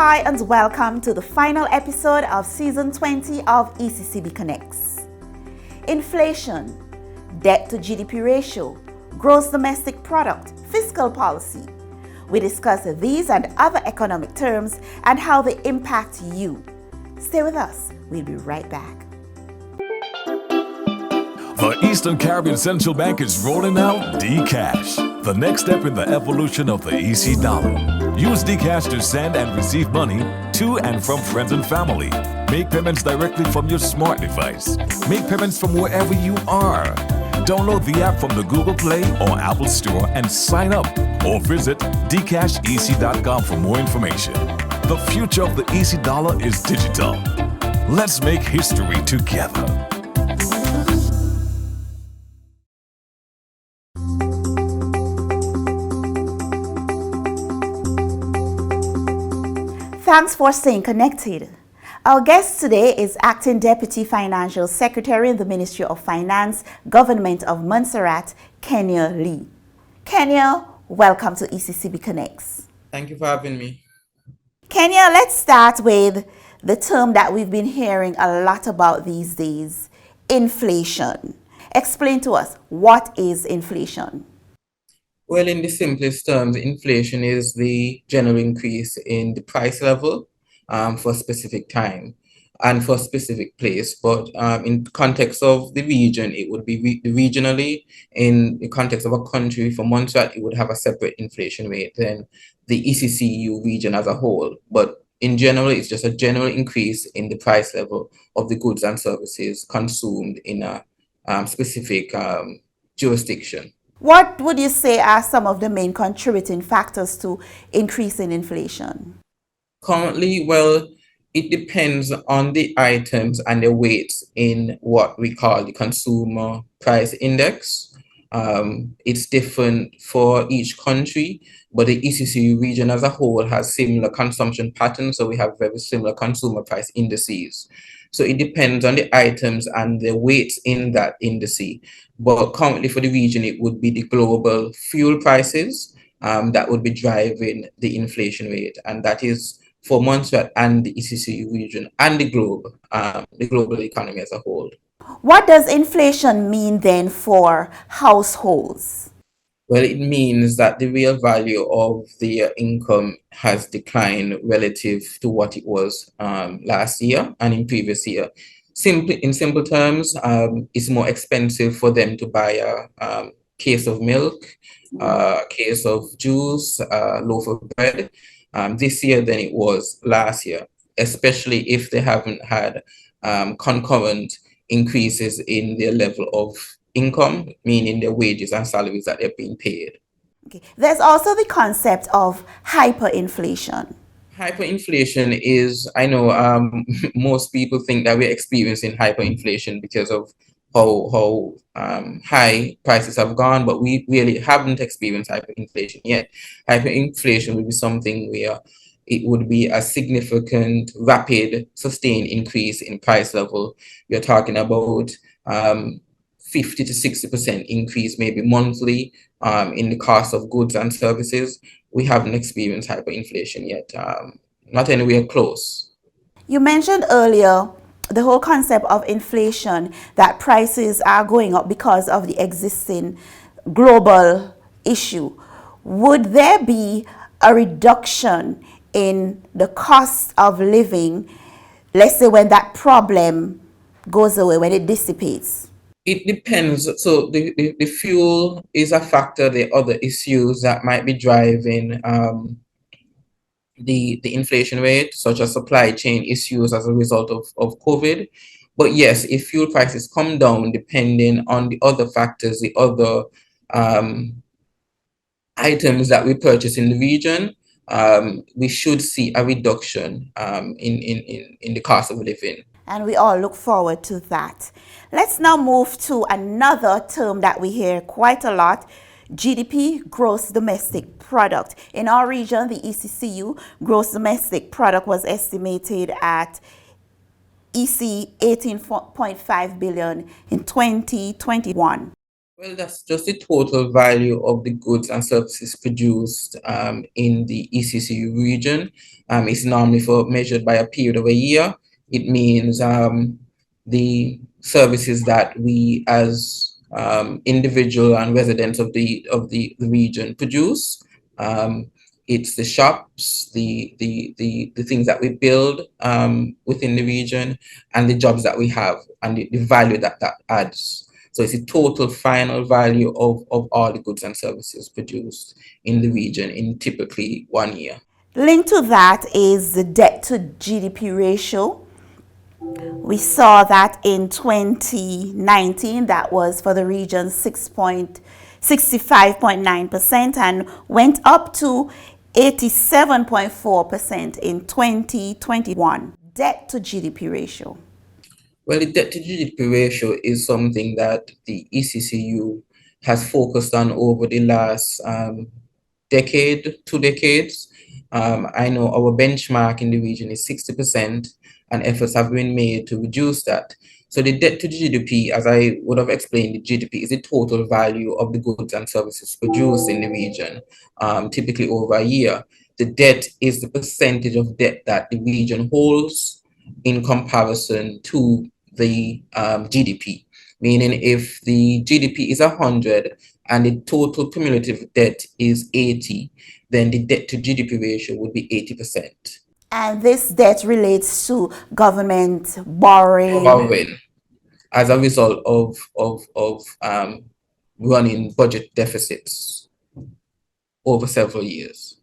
Hi and welcome to the final episode of Season 20 of ECCB Connects. Inflation, debt to GDP ratio, gross domestic product, fiscal policy. We discuss these and other economic terms and how they impact you. Stay with us. We'll be right back. The Eastern Caribbean Central Bank is rolling out Dcash, the next step in the evolution of the EC dollar. Use Dcash to send and receive money to and from friends and family. Make payments directly from your smart device. Make payments from wherever you are. Download the app from the Google Play or Apple Store and sign up, or visit dcashec.com for more information. The future of the EC dollar is digital. Let's make history together. Thanks for staying connected. Our guest today is Acting Deputy Financial Secretary in the Ministry of Finance, Government of Montserrat, Kenya Lee. Kenya, welcome to ECCB Connects. Thank you for having me. Kenya, let's start with the term that we've been hearing a lot about these days, inflation. Explain to us, what is inflation? Well, in the simplest terms, inflation is the general increase in the price level for a specific time and for a specific place. But in context of the region, it would be regionally. In the context of a country, for Montserrat, it would have a separate inflation rate than the ECCU region as a whole. But in general, it's just a general increase in the price level of the goods and services consumed in a specific jurisdiction. What would you say are some of the main contributing factors to increase in inflation? Currently, well, it depends on the items and the weights in what we call the consumer price index. It's different for each country, but the ECCU region as a whole has similar consumption patterns, so we have very similar consumer price indices. So it depends on the items and the weights in that indice. But currently for the region, it would be the global fuel prices that would be driving the inflation rate. And that is for Montserrat and the ECCU region and the global economy as a whole. What does inflation mean then for households? Well, it means that the real value of their income has declined relative to what it was last year and in previous year. In simple terms, it's more expensive for them to buy a case of milk, a case of juice, a loaf of bread this year than it was last year, especially if they haven't had concurrent increases in their level of income, meaning their wages and salaries that they're being paid. Okay. There's also the concept of hyperinflation. Hyperinflation is, I know most people think that we're experiencing hyperinflation because of how high prices have gone, but we really haven't experienced hyperinflation yet. Hyperinflation would be something where it would be a significant, rapid, sustained increase in price level. We're talking about 50 to 60% increase, maybe monthly, in the cost of goods and services. We haven't experienced hyperinflation yet, not anywhere close. You mentioned earlier the whole concept of inflation, that prices are going up because of the existing global issue. Would there be a reduction in the cost of living, let's say when that problem goes away, when it dissipates? It depends. So the fuel is a factor. The other issues that might be driving the inflation rate, such as supply chain issues as a result of COVID. But yes, if fuel prices come down, depending on the other factors, the other items that we purchase in the region, we should see a reduction in the cost of living. And we all look forward to that. Let's now move to another term that we hear quite a lot, GDP, gross domestic product. In our region, the ECCU, gross domestic product was estimated at EC 18.5 billion in 2021. Well, that's just the total value of the goods and services produced in the ECCU region. It's normally measured by a period of a year. It means the services that we as individual and residents of the region produce. It's the shops, the things that we build within the region, and the jobs that we have, and the value that adds. So it's the total final value of all the goods and services produced in the region in typically 1 year. Linked to that is the debt to GDP ratio. We saw that in 2019, that was for the region 65.9% and went up to 87.4% in 2021. Debt to GDP ratio. Well, the debt to GDP ratio is something that the ECCU has focused on over the last decade, 2 decades. I know our benchmark in the region is 60%, and efforts have been made to reduce that. So the debt to GDP, as I would have explained, the GDP is the total value of the goods and services produced in the region, typically over a year. The debt is the percentage of debt that the region holds in comparison to the GDP. Meaning if the GDP is 100 and the total cumulative debt is 80, then the debt to GDP ratio would be 80%. And this debt relates to government borrowing. Borrowing as a result of running budget deficits over several years.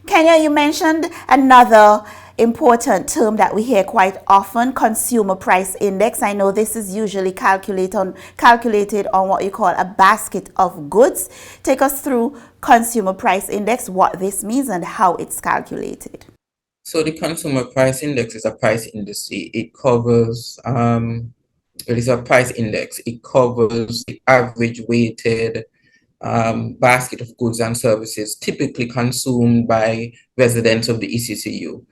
Kenya, you mentioned another important term that we hear quite often, consumer price index. I know this is usually calculated on what you call a basket of goods. Take us through consumer price index, what this means and how it's calculated. So the consumer price index is a price index. It covers it is a price index. It covers the average weighted basket of goods and services typically consumed by residents of the ECCU.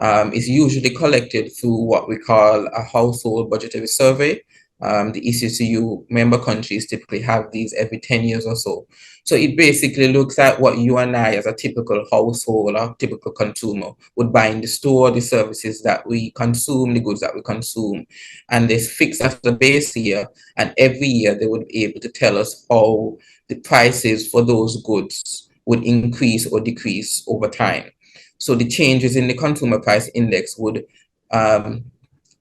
It's usually collected through what we call a household budgetary survey. The ECCU member countries typically have these every 10 years or so. So it basically looks at what you and I as a typical household or typical consumer would buy in the store, the services that we consume, the goods that we consume. And they fix as the base year, and every year they would be able to tell us how the prices for those goods would increase or decrease over time. So the changes in the consumer price index would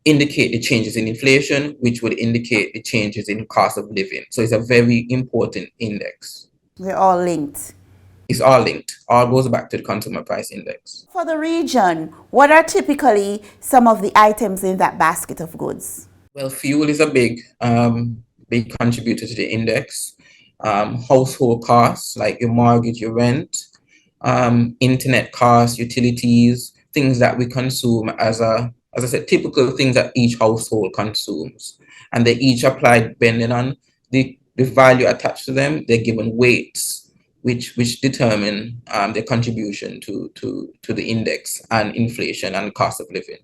indicate the changes in inflation, which would indicate the changes in cost of living. So it's a very important index. They're all linked. It's all linked. All goes back to the consumer price index. For the region, what are typically some of the items in that basket of goods? Well, fuel is a big contributor to the index. Household costs like your mortgage, your rent, internet costs, utilities, things that we consume as I said, typical things that each household consumes. And they each apply depending on the value attached to them. They're given weights, which determine their contribution to the index and inflation and cost of living.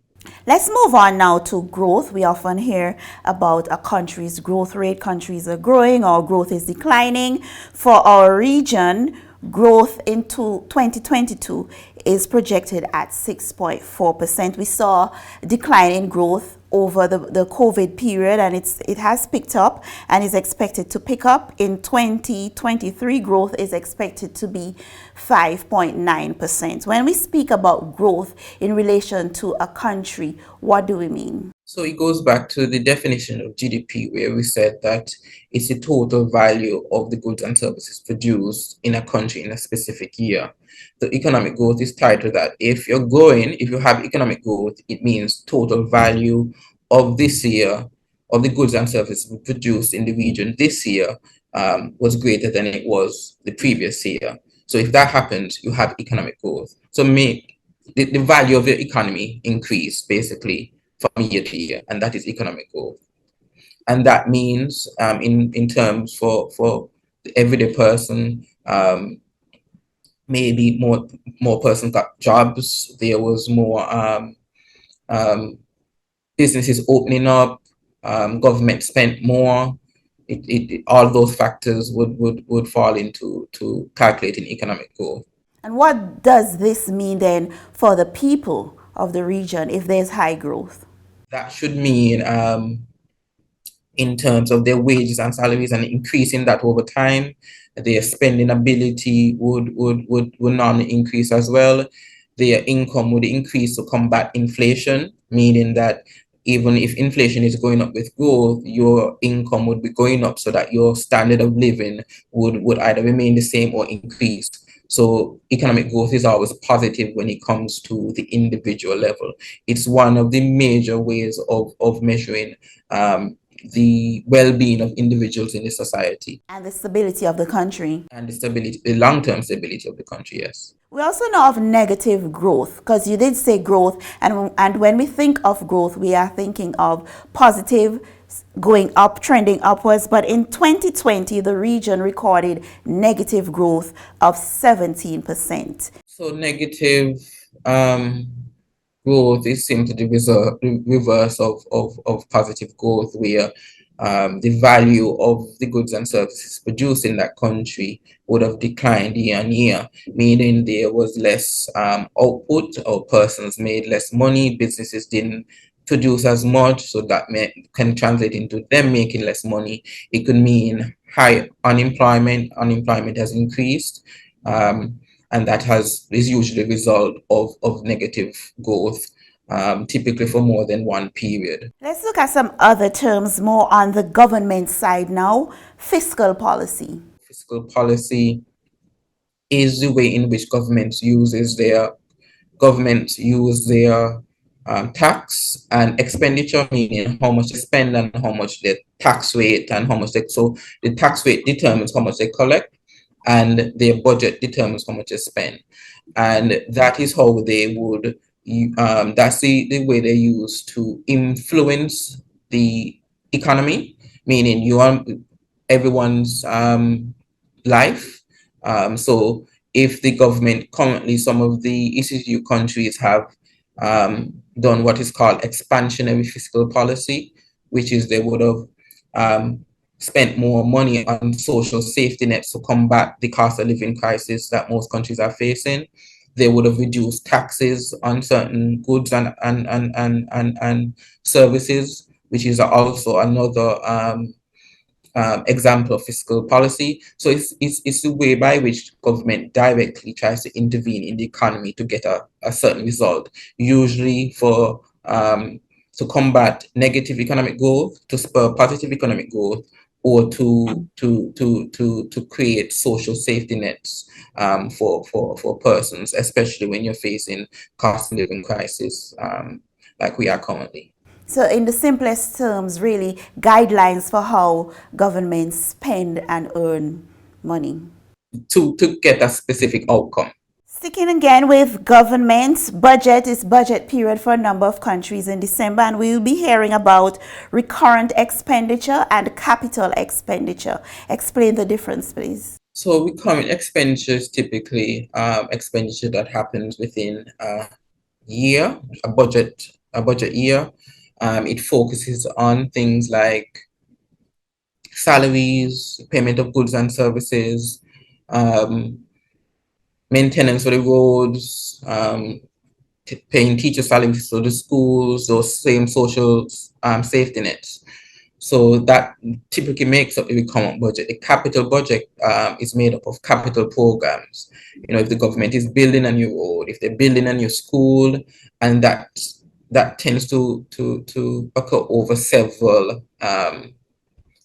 Let's move on now to growth. We often hear about a country's growth rate. Countries are growing or growth is declining. For our region, growth into 2022 is projected at 6.4%. We saw a decline in growth over the COVID period, and it has picked up and is expected to pick up. In 2023, growth is expected to be 5.9%. When we speak about growth in relation to a country, what do we mean? So it goes back to the definition of GDP, where we said that it's the total value of the goods and services produced in a country in a specific year. The economic growth is tied to that. If you have economic growth, it means total value of this year of the goods and services produced in the region this year was greater than it was the previous year. So if that happens, you have economic growth. So make the value of your economy increase basically from year to year, and that is economic growth. And that means in terms for the everyday person, maybe more persons got jobs. There was more businesses opening up. Government spent more. all those factors would fall into calculating economic growth. And what does this mean then for the people of the region if there's high growth? That should mean in terms of their wages and salaries and increasing that over time, their spending ability would normally increase as well. Their income would increase to combat inflation, meaning that even if inflation is going up with growth, your income would be going up so that your standard of living would either remain the same or increase. So economic growth is always positive when it comes to the individual level. It's one of the major ways of measuring the well-being of individuals in the society. And the stability of the country. And the long-term stability of the country, yes. We also know of negative growth, because you did say growth, and when we think of growth, we are thinking of positive, going up, trending upwards. But in 2020, the region recorded negative growth of 17%. So negative growth is simply the reverse of positive growth, where the value of the goods and services produced in that country would have declined year on year, meaning there was less output, or persons made less money, businesses didn't produce as much, so that can translate into them making less money. It could mean high unemployment. Unemployment has increased, and that is usually a result of negative growth, typically for more than one period. Let's look at some other terms more on the government side now. Fiscal policy. Fiscal policy is the way in which governments use their tax and expenditure, meaning how much they spend and how much their tax rate and how much so the tax rate determines how much they collect, and their budget determines how much they spend. And that is how they would, that's the way they use to influence the economy, meaning everyone's life. So if the government currently, some of the ECCB countries have done what is called expansionary fiscal policy, which is they would have spent more money on social safety nets to combat the cost of living crisis that most countries are facing. They would have reduced taxes on certain goods and services, which is also another example of fiscal policy. So it's the way by which government directly tries to intervene in the economy to get a certain result, usually for to combat negative economic growth, to spur positive economic growth, or to create social safety nets for persons, especially when you're facing cost of living crisis like we are currently. So in the simplest terms, really, guidelines for how governments spend and earn money. To get a specific outcome. Sticking again with governments, budget is budget period for a number of countries in December, and we will be hearing about recurrent expenditure and capital expenditure. Explain the difference, please. So recurrent expenditure is typically expenditure that happens within a year, a budget year. It focuses on things like salaries, payment of goods and services, maintenance for the roads, paying teacher salaries for the schools, those same social safety nets. So that typically makes up the recurrent budget. The capital budget is made up of capital programs. If the government is building a new road, if they're building a new school, and that tends to occur over several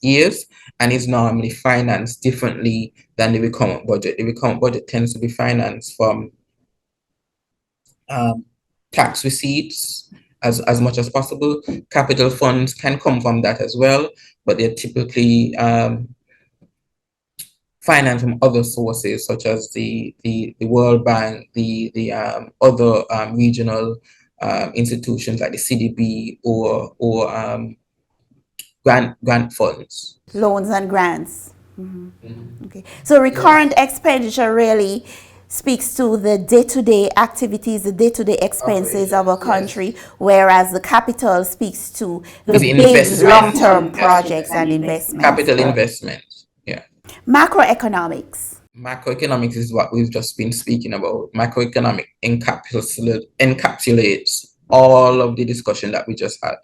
years, and is normally financed differently than the recurrent budget. The recurrent budget tends to be financed from tax receipts as much as possible. Capital funds can come from that as well, but they're typically financed from other sources, such as the World Bank, the other regional institutions like the CDB or grant funds. Loans and grants. Mm-hmm. Okay. So recurrent expenditure really speaks to the day-to-day activities, the day-to-day expenses of a country, whereas the capital speaks to the big long-term projects and investments. Capital investments, yeah. Macroeconomics. Macroeconomics is what we've just been speaking about. Macroeconomic encapsulates all of the discussion that we just had.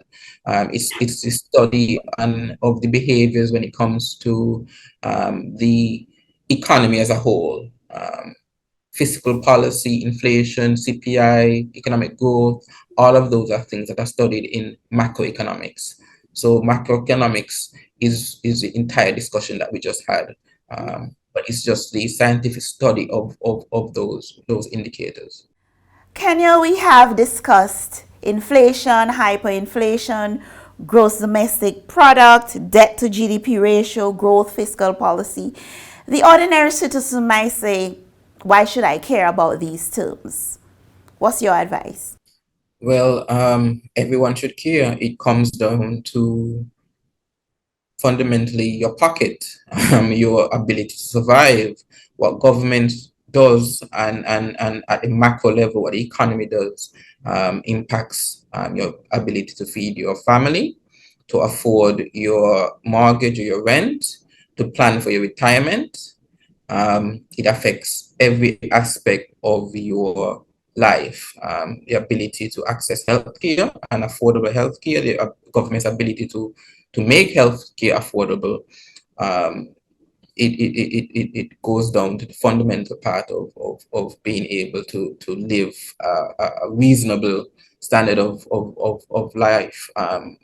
It's the study of the behaviors when it comes to the economy as a whole. Fiscal policy, inflation, CPI, economic growth, all of those are things that are studied in macroeconomics. So macroeconomics is the entire discussion that we just had. But it's just the scientific study of those indicators. Kenya, we have discussed inflation, hyperinflation, gross domestic product, debt to GDP ratio, growth, fiscal policy. The ordinary citizen might say, why should I care about these terms? What's your advice? Well, everyone should care. It comes down to fundamentally your pocket, your ability to survive, what government does, and at a macro level, what the economy does impacts your ability to feed your family, to afford your mortgage or your rent, to plan for your retirement. It affects every aspect of your life, the ability to access healthcare and affordable healthcare, the government's ability to make healthcare affordable. It goes down to the fundamental part of being able to live a reasonable standard of life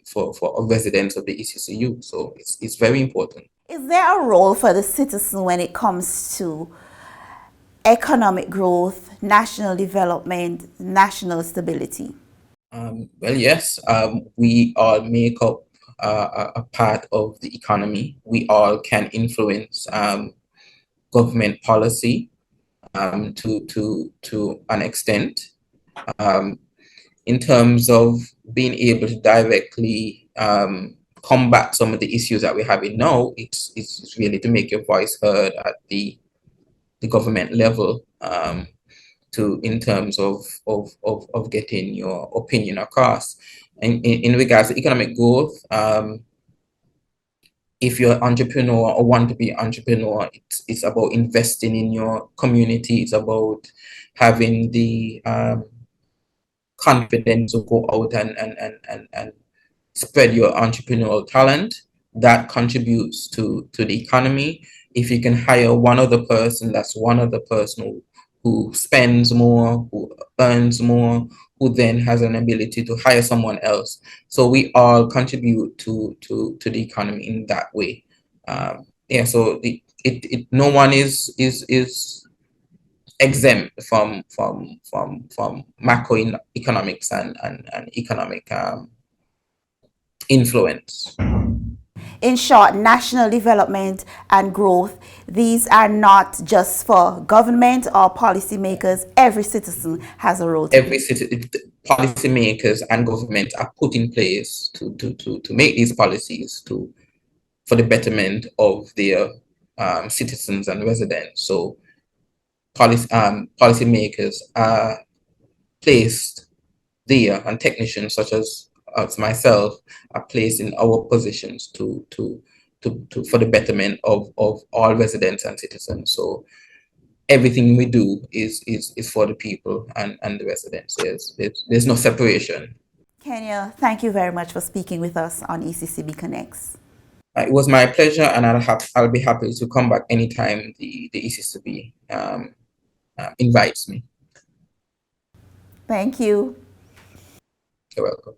for residents of the ECCU. So it's very important. Is there a role for the citizen when it comes to economic growth, national development, national stability? Well, yes, we all make up a part of the economy. We all can influence government policy to an extent. In terms of being able to directly combat some of the issues that we're having now, it's really to make your voice heard at the government level, in terms of getting your opinion across. In regards to economic growth, if you're an entrepreneur or want to be an entrepreneur, it's about investing in your community. It's about having the confidence to go out and spread your entrepreneurial talent. That contributes to the economy. If you can hire one other person, that's one other person who spends more, who earns more, who then has an ability to hire someone else. So we all contribute to the economy in that way. So no one is exempt from macroeconomics and economic influence. In short, national development and growth, these are not just for government or policymakers. Every citizen has a role to play. Policymakers and government are put in place to make these policies for the betterment of their citizens and residents. So policymakers are placed there, and technicians such as myself are placed in our positions for the betterment of all residents and citizens. So everything we do is for the people and the residents. There's no separation. Kenya, thank you very much for speaking with us on ECCB Connects. It was my pleasure, and I'll be happy to come back anytime the ECCB invites me. Thank you. You're welcome.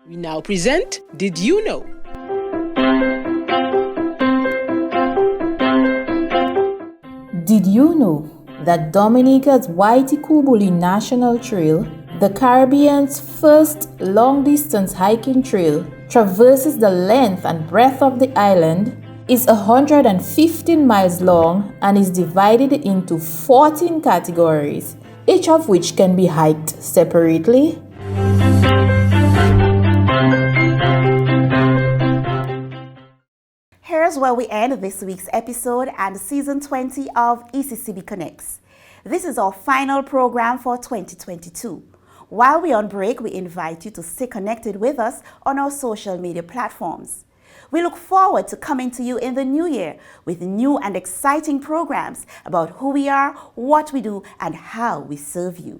We now present Did You Know? Did you know that Dominica's Waitikubuli National Trail, the Caribbean's first long-distance hiking trail, traverses the length and breadth of the island, is 115 miles long and is divided into 14 categories, each of which can be hiked separately is where we end this week's episode and season 20 of ECCB Connects. This is our final program for 2022. While we're on break, we invite you to stay connected with us on our social media platforms. We look forward to coming to you in the new year with new and exciting programs about who we are, what we do, and how we serve you.